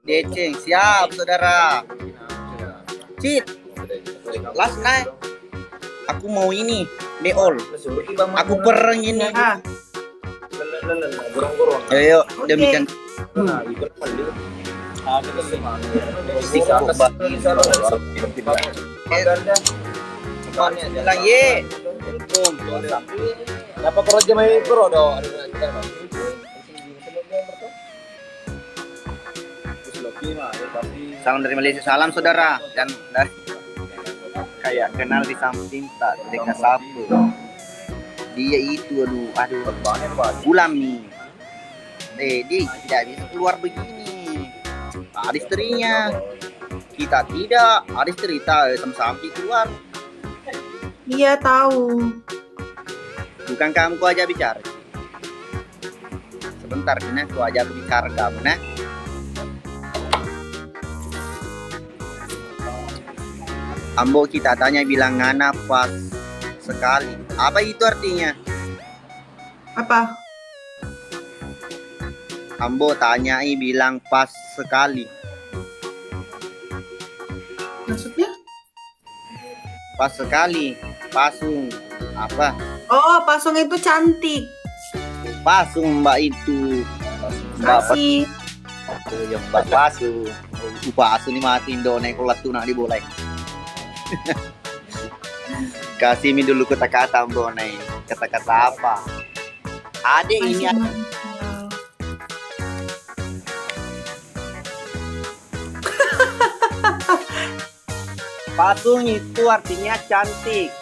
Deceng, siap saudara. Cit, last night aku mau ini, beol. Aku pereng ini. Ayo, demikian. Bilang ye. Dapat kerja main pro do. Salam dari Malaysia, salam saudara. Dan dari kayak kenal di samping tak dekat sapu. Dia itu aduh Ulam nih. Dia tidak bisa keluar begini. Ada istrinya. Kita tidak, ada istri kita sama-sama keluar. Iya tahu. Bukan kamu aja bicara. Sebentar, Dina, aku aja bicara kamu, nah. Ambo kita tanya bilang ngana pas sekali. Apa itu artinya? Apa? Ambo tanyai bilang pas sekali. Maksudnya? Pas sekali. Pasung. Apa? Oh, Pasung itu cantik. Pasung mbak itu. Mbak Kasih. yang mbak Pasu. Pasu ni mati Indonesia kalau tunak di boleh. Kasih mi dulu kata-kata Ambo nih. Kata-kata apa? Adik ini Pasung itu artinya cantik.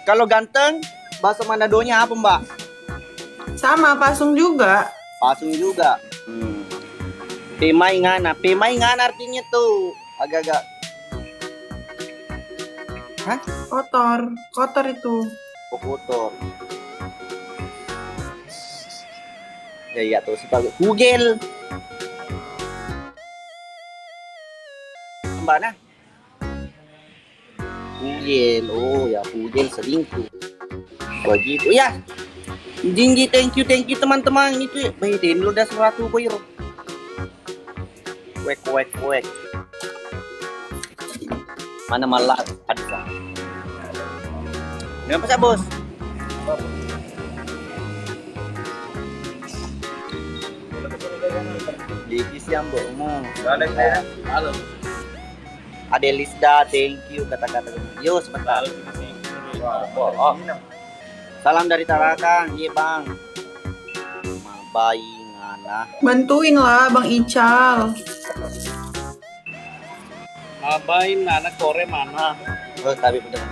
Kalau ganteng, bahasa Manadonya apa mbak? Sama Pasung juga. Pasung juga. Pemai ngana artinya tuh agak-agak. Hah? Kotor itu. Kotor. Ya iya tuh sebagai kugel. Mbak nah. Pugel, oh ya Pugel selingkuh. Begitu ya. Jinji, thank you teman-teman. Itu baik deh, lu udah 100 poin. Kuek. Mana malah ada. Kenapa sih bos? Jadi siang bohong. Halo. Adelisda, thank you kata-kata. Yo sebentar. Oh. Salam dari Tarakan, iya bang. Mabai ngana. Bantuin lah Bang Ical. Mabai mana kore mana? Oh tapi bener.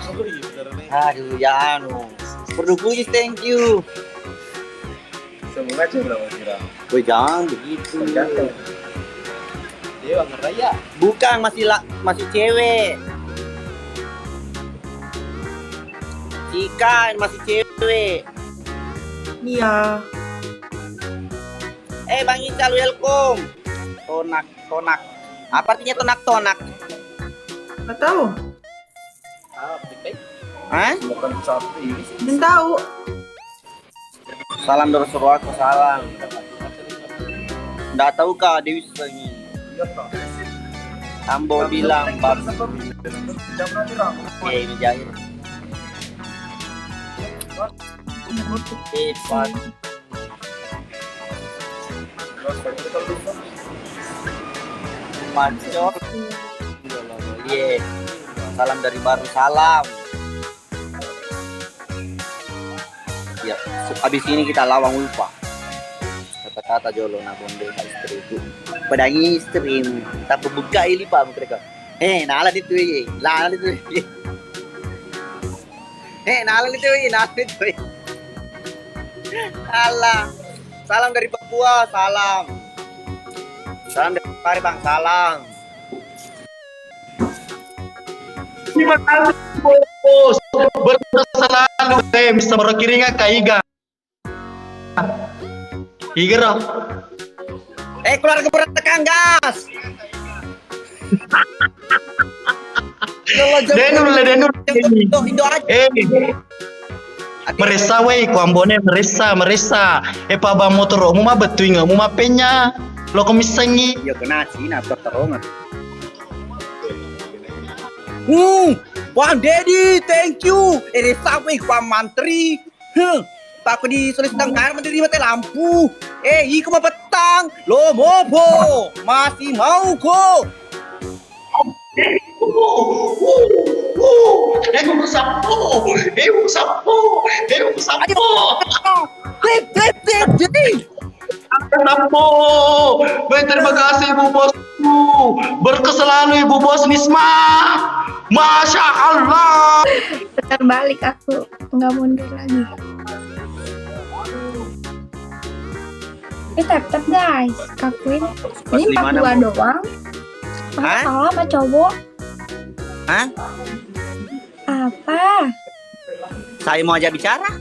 Aduh ya anu. Produksi thank you. Semoga berapa kira? Woi jangan begitu. Dia Bang Raya. Bukan masih cewek. Ikan masih cewek. Iya. Bang Ical welcome. Tonak. Apa artinya tonak? Nggak tahu. Hah? Bukan satu ini. Belum tahu. Salam dari Surwako, salam. Nggak tahu kak Dewi ini. Ambo bilang bab. Ini Jair. Pak. Mancor. Iya. Salam dari baru salam. Ya, habis ini kita lawang ulpa. Kata-kata jolo na bonde istri itu. Pedang istri, tapi buka ini pak mereka. Nala itu ye, nala itu ye. Nala itu ye. Allah. Salam dari Papua, salam. Salam dari Pari bang, salam. Terima kasih bos. Selalu Mr. Morokiringa Kaiga. Igra. Keluarga berat tekan gas. Denur. Indo aja. Meresa wei, ku ambone meresa. Pa ba motor mu mah betuing mu mah penya. Lo komisangi. Iya kena Cina terterong. Bang Dedi, thank you. Ini sampai Pak Mantri. Pak di sulit sedang karena menteri mati lampu. Iku mau petang. Lo mopo masih mau kok. Ego sapo. Jadi. Sapo. Baik, terima kasih Ibu Bosku. Berkah selalu Ibu Bos Nisma. Masya Allah. Terbalik aku nggak mundur lagi. Tap guys, kakuin. Ini 42 doang. Masa kalah sama cowok? Hah? Apa? Saya mau aja bicara.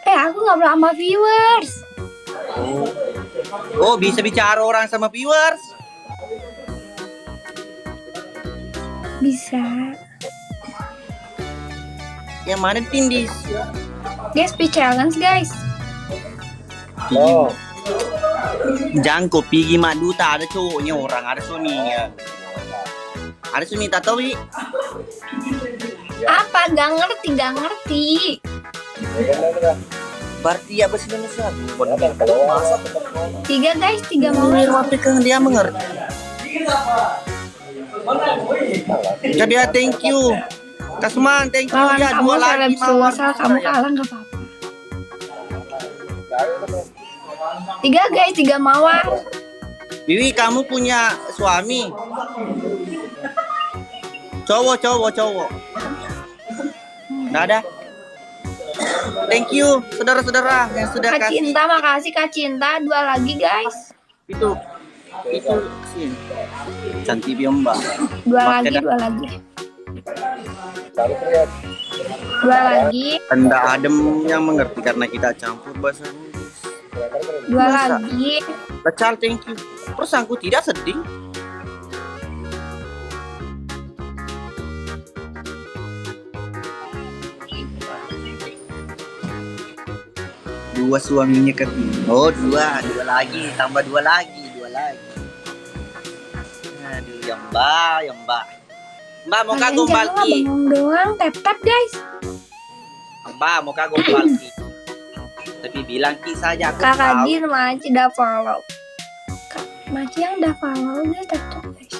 Aku nggak pernah sama viewers. Oh, bisa bicara orang sama viewers? Bisa. Yang mana Tindis? Guys, speed challenge guys. Oh, Jangko pigi maduta ada cowoknya orang ada suaminya. Ada suami tak tahu Wi. Apa? Gak ngerti. Berarti ya bahasa Indonesia. Tiga guys, 3 mau. Tapi kan dia mengerti. Jadi ya thank you. Kasman thank you Lawan ya kamu dua lagi seleb asal kamu kalah nggak apa-apa. 3 guys, 3 mawar. Wiwi kamu punya suami? Cowok. Nggak ada. Thank you saudara-saudara yang sudah Kak kasih. Cinta, makasih Kak Cinta. 2 lagi guys. Itu sih. Cantik ya Mbak. 2 lagi. 2 lagi. Anda adem yang mengerti karena kita campur bahasa Inggris. 2 lagi. Lecal thank you. Persangku tidak sedih. Dua suaminya ke oh dua lagi tambah 2 lagi. Aduh yang mbak mau Kalian kagum jangan balki bengong doang, tap guys. mbak mau kagum balki tapi bilang ki saja aku Kakak tahu. Din, Maci udah follow. Maci yang udah follow dia tap guys.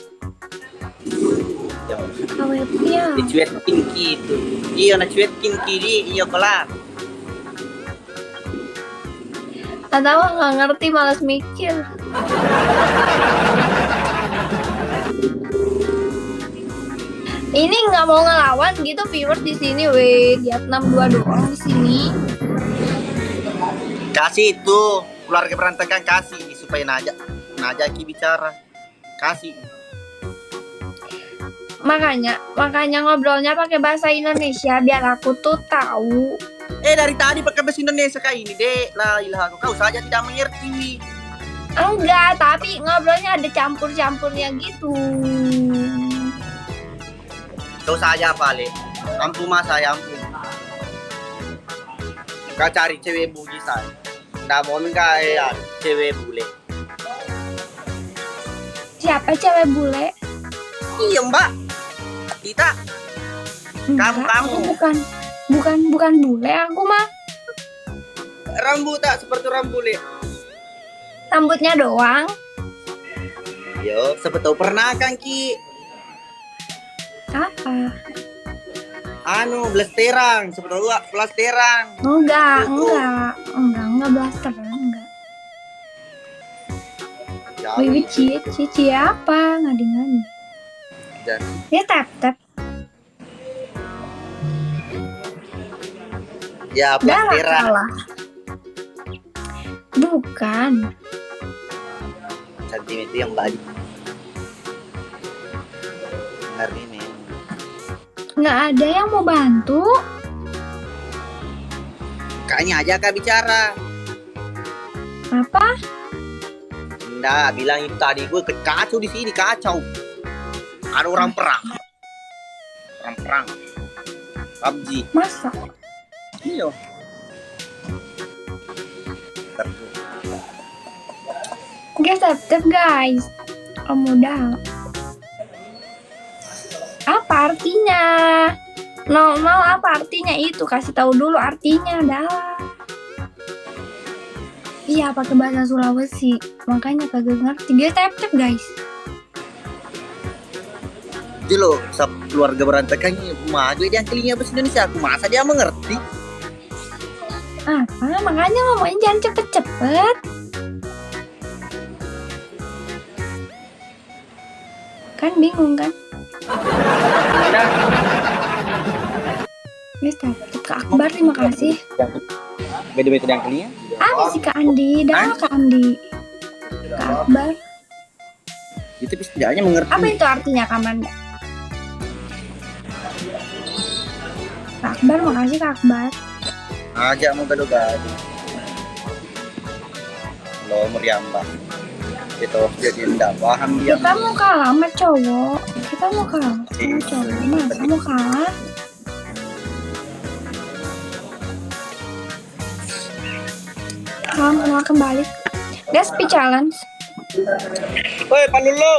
Awetnya. Dicuekin ki itu iya na cuekin ki di iya kelar Atau nggak ngerti, malas mikir. Ini nggak mau ngelawan gitu viewers di sini, weh. Lihat 62 doang di sini. kasih itu keluarga berantakan kasih supaya Naja ki bicara kasih Makanya ngobrolnya pakai bahasa Indonesia biar aku tuh tahu. dari tadi pakai bahasa Indonesia kayak ini dek lah ilah kau saja tidak mengerti Enggak, tapi ngobrolnya ada campur-campurnya gitu. kau saja apa le ampun mas saya ampun kau cari cewek buji saya nggak mau ya cewek bule Siapa cewek bule? iya mbak kita Enggak, Kamu. aku bukan bule aku mah. rambut tak seperti rambut bule Rambutnya doang. yo sebetulnya pernah kan ki Apa? blasterang sebetulnya blasterang Enggak blaster, enggak. ya, Wiwi cici apa? Ngadi-ngadi. dan Dia tap. ya Udah lah, blasterang salah. Bukan. cantik itu yang balik ngerti nih Nggak ada yang mau bantu. kayaknya aja kak bicara Apa? Nggak bilang itu tadi gue kacau di sini kacau ada orang perang PUBG Masa? iya Guys, tap guys. Om muda. Apa artinya? 00 apa artinya itu? Kasih tahu dulu artinya dah. Iya, pakai bahasa Sulawesi. Makanya kagak ngerti. Guys, tap guys. Itu loh, keluarga berantakan maju dia kelingnya bahasa Indonesia. Aku masa dia mengerti? Apa? Makanya ngomongnya jangan cepet-cepet. Kan bingung kan? Guys, tap Kak Akbar, terima kasih. Beda-beda yang kelingnya. Ada sih Kak Andi, dah Kak Andi. Kak Akbar. Itu setidaknya mengerti. Apa itu artinya Kamanda? Kak Akbar, makasih Kak Akbar. Ajak mau gado-gado. Lo meriambah. Itu jadi enggak paham dia. Kita mau kalah sama cowok. Kita mau kalah sama cowok. Masa mau kalah? Mau kembali. Guys, speed challenge. Woi, Panulu.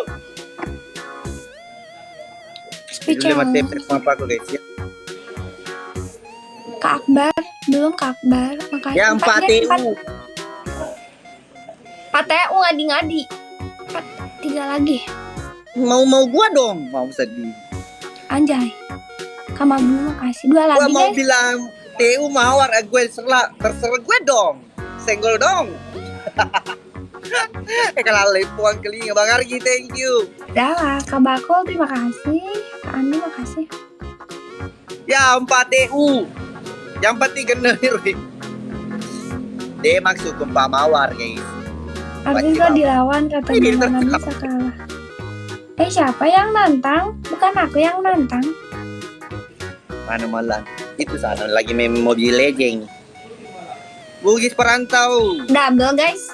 Speed Judulnya mati challenge. apa aku guys ya? Kak Akbar, belum Kak Akbar. Makasih. Yang 4 TU. 4 TU ngadi-ngadi. 3 lagi. Mau gua dong, mau sedih. Anjay. Kamu belum makasih. 2 lagi Gua mau guys. bilang TU mawar, gue terserah gue dong. Senggol dong. Kalau lempuan kelinga Bang Argi, thank you. Udah lah, Kak Bakul terima kasih. Kak Andi makasih. Ya 4 TU. Yang penting genir. Dia maksud gempa mawar guys. Artis lo dilawan katanya mana bisa kalah. Siapa yang nantang? Bukan aku yang nantang. Mana malam? Itu sana lagi main Mobile Legends. Bugis perantau. Double guys.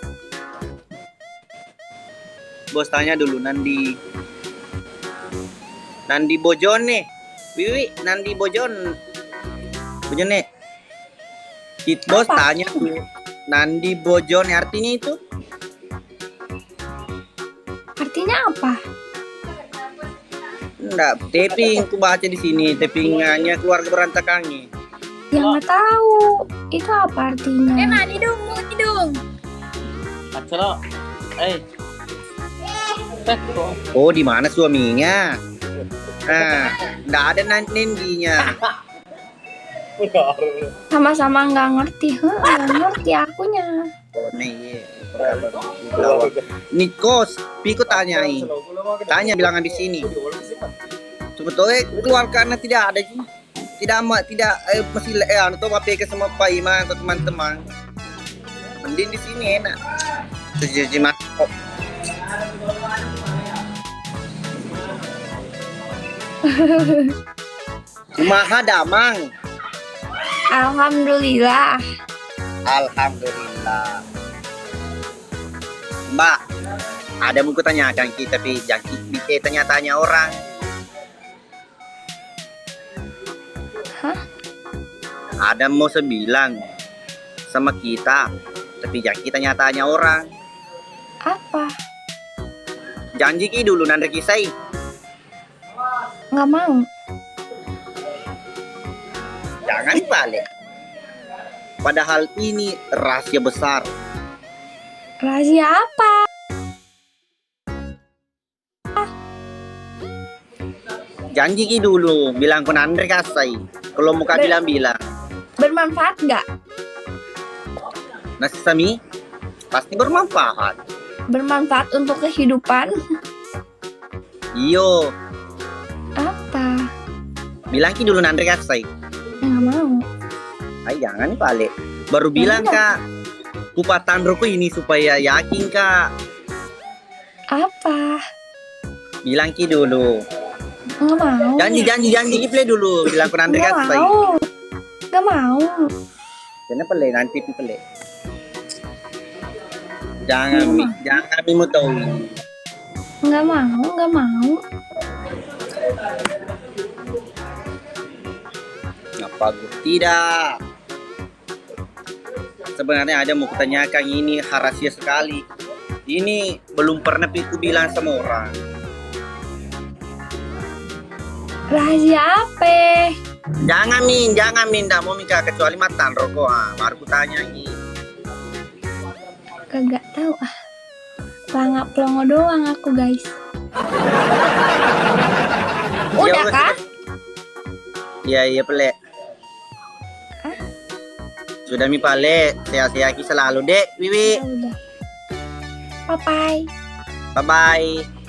Bos tanya dulu Nandi Bojone. Wiwi Nandi Bojone. Kit bos Apa? tanya tuh Nandi Bojone artinya itu? Artinya apa? Enggak, taping ku baca di sini, tapingannya keluarga berantakannya. Yang nggak tahu. Itu apa artinya? Mandi dong. Acelo. Oh, di mana suaminya? Nah, enggak ada Nandinya. Sama-sama nggak ngerti. Nggak ngerti akunya. Oh, nih. Nikos, Piko tanyai. Tanya bilangan di sini. Sebetulnya keluarga tidak ada sih. Tidak masih atau ke sama Pak Iman atau teman-teman. Mending di sini enak. Jadi mantap. Kumaha damang. Alhamdulillah. Alhamdulillah. Mbak, ada mau tanyakan kita tapi jangan kita tanya-tanya orang. Hah? Ada mau sebilang sama kita tapi jangan kita tanya orang. Apa? Janji ki dulu nanda kisai. Nggak mau. Jangan balik. Padahal ini rahasia besar. Rahasia apa? Janji ki dulu bilang ke nanda kasai. Kalau muka bilang. Bermanfaat nggak? Nasi sami pasti bermanfaat. Bermanfaat untuk kehidupan? Iyo, Apa? bilang ki dulu nanda kasai. Nggak mau. Ay, jangan balik. Baru bilang kak, kupatan rokok ini supaya yakin kak. Apa? Bilang ki dulu. Nggak mau. Janji ki play dulu. Bilang ke nanda Nggak kasai. mau. Nggak mau. Jangan pelai nanti pelai. Jangan mau tahu. Nggak mau. Ngapa gue tidak? Sebenarnya ada mau kutanyakan ini rahasia sekali. Ini belum pernah Piku bilang sama orang. Rahasia apa? Jangan Min, nggak mau minta kecuali matan rokok. Baru ku tanya lagi. Kagak tahu ah. Pelangak pelongo doang aku guys. Udah kah? Iya pelek. Hah? Sudah mi pale, sehat-sehat selalu dek, Wiwi. Udah. Bye bye. Bye bye.